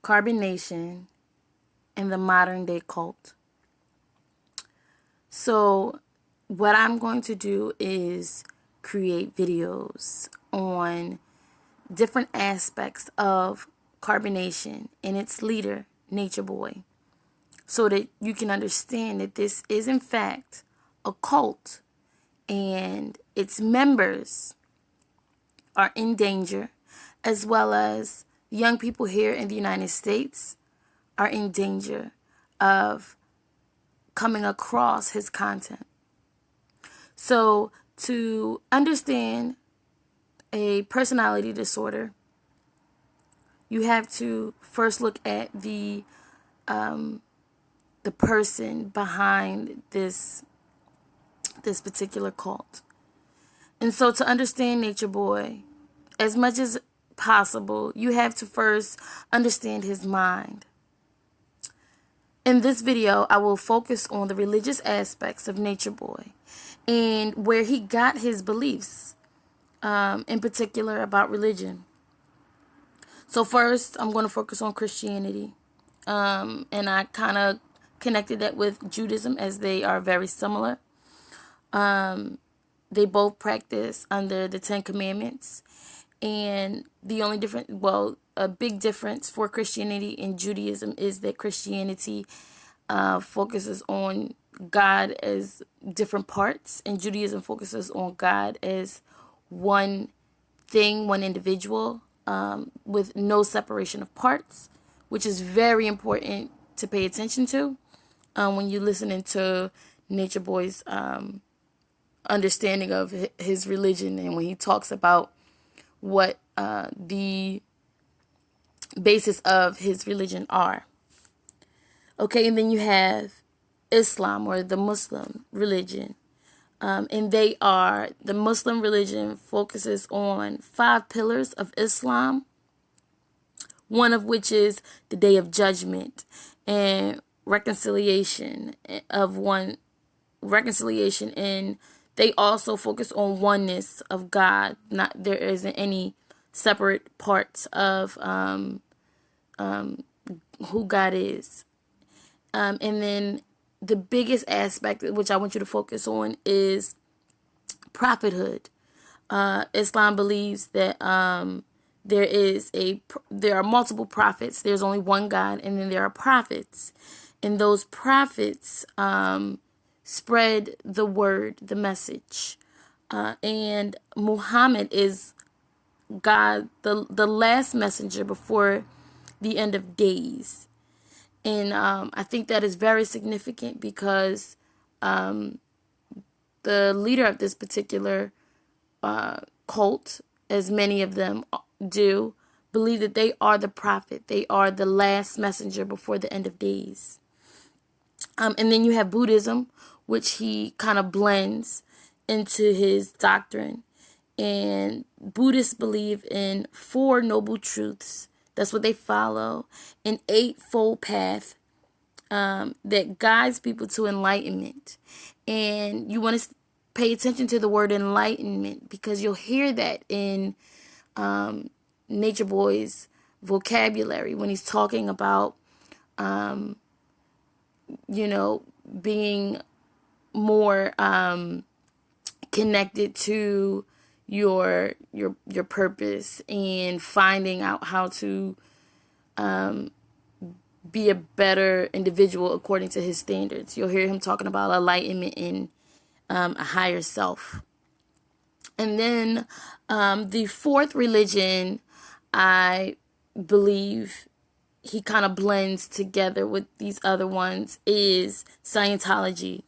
carbonation, and the modern day cult. So what I'm going to do is create videos on different aspects of carbonation and its leader, Natureboy, so that you can understand that this is in fact a cult and its members are in danger, as well as young people here in the United States are in danger of coming across his content. So to understand a personality disorder, you have to first look at the person behind this particular cult. And so to understand Natureboy, as much as possible, you have to first understand his mind. In this video, I will focus on the religious aspects of Natureboy and where he got his beliefs, in particular about religion. So first, I'm going to focus on Christianity. And I kind of connected that with Judaism as they are very similar. They both practice under the Ten Commandments. And the only difference, a big difference for Christianity and Judaism is that Christianity focuses on God as different parts, and Judaism focuses on God as one thing, one individual, with no separation of parts, which is very important to pay attention to when you're listening to Natureboy's understanding of his religion, and when he talks about what the basis of his religion are. Okay, and then you have Islam, or the Muslim religion. And the Muslim religion focuses on 5 pillars of Islam, one of which is the Day of Judgment and reconciliation, and they also focus on oneness of God. There isn't any separate parts of who God is. And then the biggest aspect, which I want you to focus on, is prophethood. Islam believes that there are multiple prophets. There's only one God, and then there are prophets, and those prophets spread the word, the message. And Muhammad is God, the last messenger before the end of days. And I think that is very significant because the leader of this particular cult, as many of them do, believe that they are the prophet. They are the last messenger before the end of days. And then you have Buddhism, which he kind of blends into his doctrine. And Buddhists believe in 4 noble truths. That's what they follow. An 8-fold path that guides people to enlightenment. And you want to pay attention to the word enlightenment, because you'll hear that in Natureboy's vocabulary when he's talking about, being more connected to your purpose and finding out how to be a better individual according to his standards. You'll hear him talking about enlightenment and a higher self. And then the 4th religion, I believe he kind of blends together with these other ones, is Scientology.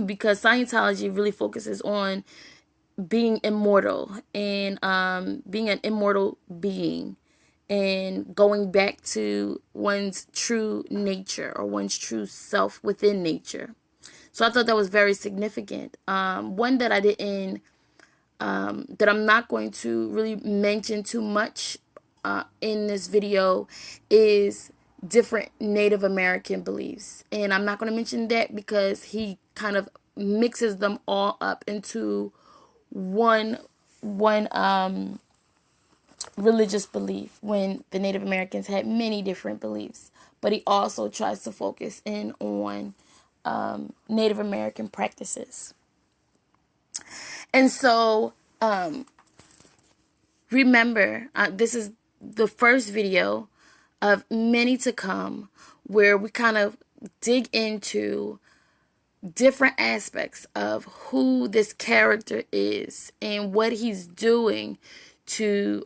Because Scientology really focuses on being immortal and being an immortal being and going back to one's true nature or one's true self within nature. So I thought that was very significant. One that I didn't, that I'm not going to really mention too much in this video is different Native American beliefs. And I'm not going to mention that because he kind of mixes them all up into one religious belief when the Native Americans had many different beliefs. But he also tries to focus in on Native American practices. And so remember, this is the first video of many to come where we kind of dig into different aspects of who this character is and what he's doing to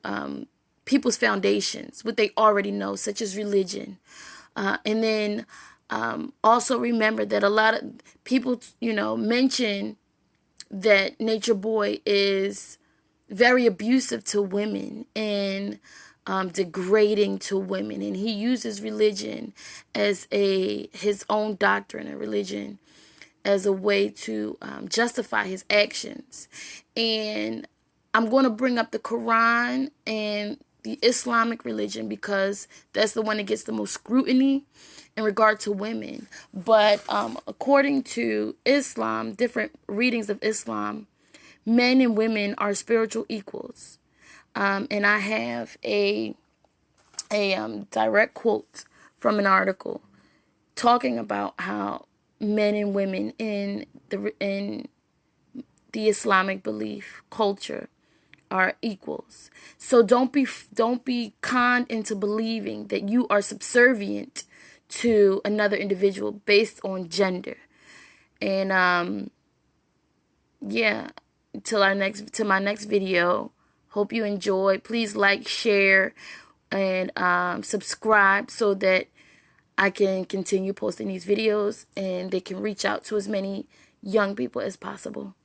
people's foundations, what they already know, such as religion. And then also remember that a lot of people, mention that Natureboy is very abusive to women and degrading to women. And he uses religion as his own doctrine, a religion as a way to justify his actions. And I'm going to bring up the Quran and the Islamic religion because that's the one that gets the most scrutiny in regard to women. But according to Islam, different readings of Islam, men and women are spiritual equals. And I have a direct quote from an article talking about how men and women in the Islamic belief culture are equals. So don't be conned into believing that you are subservient to another individual based on gender. And yeah, till my next video. Hope you enjoy. Please like, share, and subscribe so that I can continue posting these videos and they can reach out to as many young people as possible.